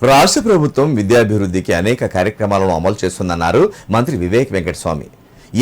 రాష్ట్ర ప్రభుత్వం విద్యాభివృద్ధికి అనేక కార్యక్రమాలను అమలు చేస్తుందన్నారు మంత్రి వివేక్ వెంకటస్వామి.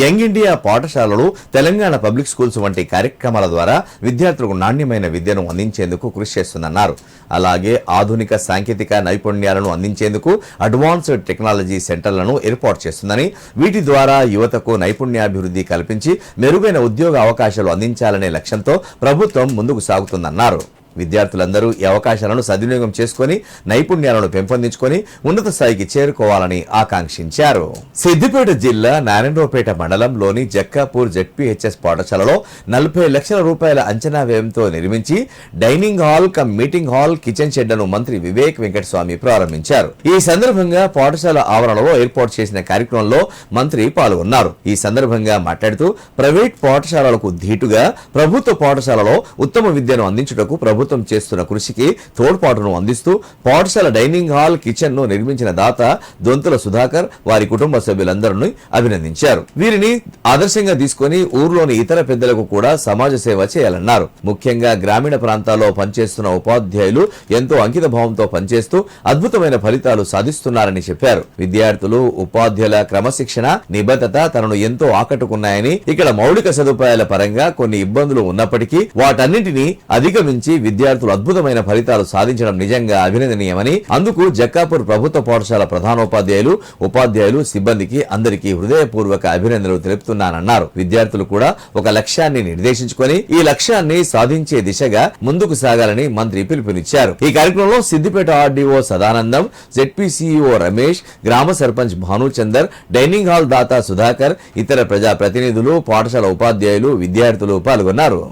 యంగ్ ఇండియా పాఠశాలలు, తెలంగాణ పబ్లిక్ స్కూల్స్ వంటి కార్యక్రమాల ద్వారా విద్యార్థులకు నాణ్యమైన విద్యను అందించేందుకు కృషి చేస్తుందన్నారు. అలాగే ఆధునిక సాంకేతిక నైపుణ్యాలను అందించేందుకు అడ్వాన్స్డ్ టెక్నాలజీ సెంటర్లను ఏర్పాటు చేస్తుందని, వీటి ద్వారా యువతకు నైపుణ్యాభివృద్ధి కల్పించి మెరుగైన ఉద్యోగ అవకాశాలు అందించాలనే లక్ష్యంతో ప్రభుత్వం ముందుకు సాగుతుందన్నారు. విద్యార్థులందరూ ఈ అవకాశాలను సద్వినియోగం చేసుకుని నైపుణ్యాలను పెంపొందించుకొని ఉన్నత స్థాయికి చేరుకోవాలని ఆకాంక్షించారు. సిద్దిపేట జిల్లా నారాయణరావుపేట మండలంలోని జక్కాపూర్ జెడ్పీహెచ్ఎస్ పాఠశాలలో 40 లక్షల రూపాయల అంచనా వ్యయంతో నిర్మించి dining hall come meeting hall, kitchen షెడ్లను మంత్రి వివేక్ వెంకటస్వామి ప్రారంభించారు. ఈ సందర్భంగా పాఠశాల ఆవరణలో ఏర్పాటు చేసిన కార్యక్రమంలో మంత్రి పాల్గొన్నారు. ఈ సందర్భంగా మాట్లాడుతూ ప్రైవేట్ పాఠశాలలకు ధీటుగా ప్రభుత్వ పాఠశాలలో ఉత్తమ విద్యను అందించుటకు ప్రభుత్వం చేస్తున్న కృషికి తోడ్పాటును అందిస్తూ పాఠశాల డైనింగ్ హాల్, కిచెన్ ను నిర్మించిన దాత దొంతుల సుధాకర్, వారి కుటుంబ సభ్యులందరినీ అభినందించారు. వీరిని ఆదర్శంగా తీసుకుని ఊర్లోని ఇతర పెద్దలకు కూడా సమాజ సేవ చేయాలన్నారు. ముఖ్యంగా గ్రామీణ ప్రాంతాల్లో పనిచేస్తున్న ఉపాధ్యాయులు ఎంతో అంకిత భావంతో పనిచేస్తూ అద్భుతమైన ఫలితాలు సాధిస్తున్నారని చెప్పారు. విద్యార్థులు, ఉపాధ్యాయుల క్రమశిక్షణ, నిబద్ధత తనను ఎంతో ఆకట్టుకున్నాయని, ఇక్కడ మౌలిక సదుపాయాల పరంగా కొన్ని ఇబ్బందులు ఉన్నప్పటికీ వాటన్నింటినీ అధిగమించి విద్యార్థులు అద్భుతమైన ఫలితాలు సాధించడం నిజంగా అభినందనీయమని, అందుకు జక్కాపూర్ ప్రభుత్వ పాఠశాల ప్రధానోపాధ్యాయులు, ఉపాధ్యాయులు, సిబ్బందికి అందరికీ హృదయపూర్వక అభినందనలు తెలుపుతున్నానన్నారు. విద్యార్థులు కూడా ఒక లక్ష్యాన్ని నిర్దేశించుకొని ఈ లక్ష్యాన్ని సాధించే దిశగా ముందుకు సాగాలని మంత్రి పిలుపునిచ్చారు. ఈ కార్యక్రమంలో సిద్దిపేట ఆర్డీఓ సదానందం, జెడ్పీసీఈఓ రమేష్, గ్రామ సర్పంచ్ భానుచందర్, డైనింగ్ హాల్ దాత సుధాకర్, ఇతర ప్రజా ప్రతినిధులు, పాఠశాల ఉపాధ్యాయులు, విద్యార్థులు పాల్గొన్నారు.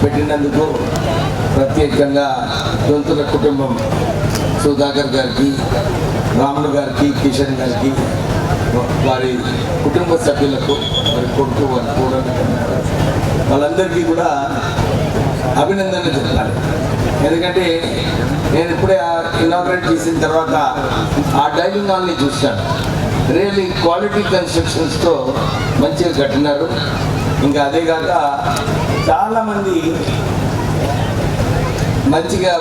పెట్టినందుకు ప్రత్యేకంగా దొంతుల కుటుంబం సుధాకర్ గారికి, రాములు గారికి, కిషన్ గారికి, వారి కుటుంబ సభ్యులకు, వారి కొడుకు, వారి కూడా వాళ్ళందరికీ కూడా అభినందనలు చెప్పాలి. ఎందుకంటే నేను ఇప్పుడే ఇనాగ్రేట్ చేసిన తర్వాత ఆ డైనింగ్ హాల్ని చూశాను. రియల్లీ క్వాలిటీ కన్స్ట్రక్షన్స్తో మంచిగా కట్టినారు. ఇంకా అదే కాక చాలామంది మంచిగా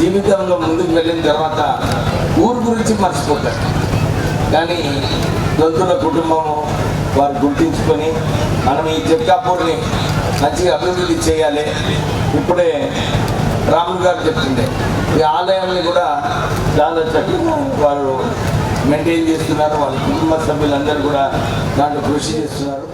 జీవితంలో ముందుకు వెళ్ళిన తర్వాత ఊరు గురించి మర్చిపోతారు. కానీ దొంతుల కుటుంబము వారు గుర్తించుకొని మనం ఈ జక్కాపూర్ని మంచిగా అభివృద్ధి చేయాలి. ఇప్పుడే రాములు గారు చెప్తుండే ఈ ఆలయాన్ని కూడా చాలా చక్కగా వారు మెయింటైన్ చేస్తున్నారు. వాళ్ళ కుటుంబ సభ్యులందరూ కూడా దాంట్లో కృషి చేస్తున్నారు.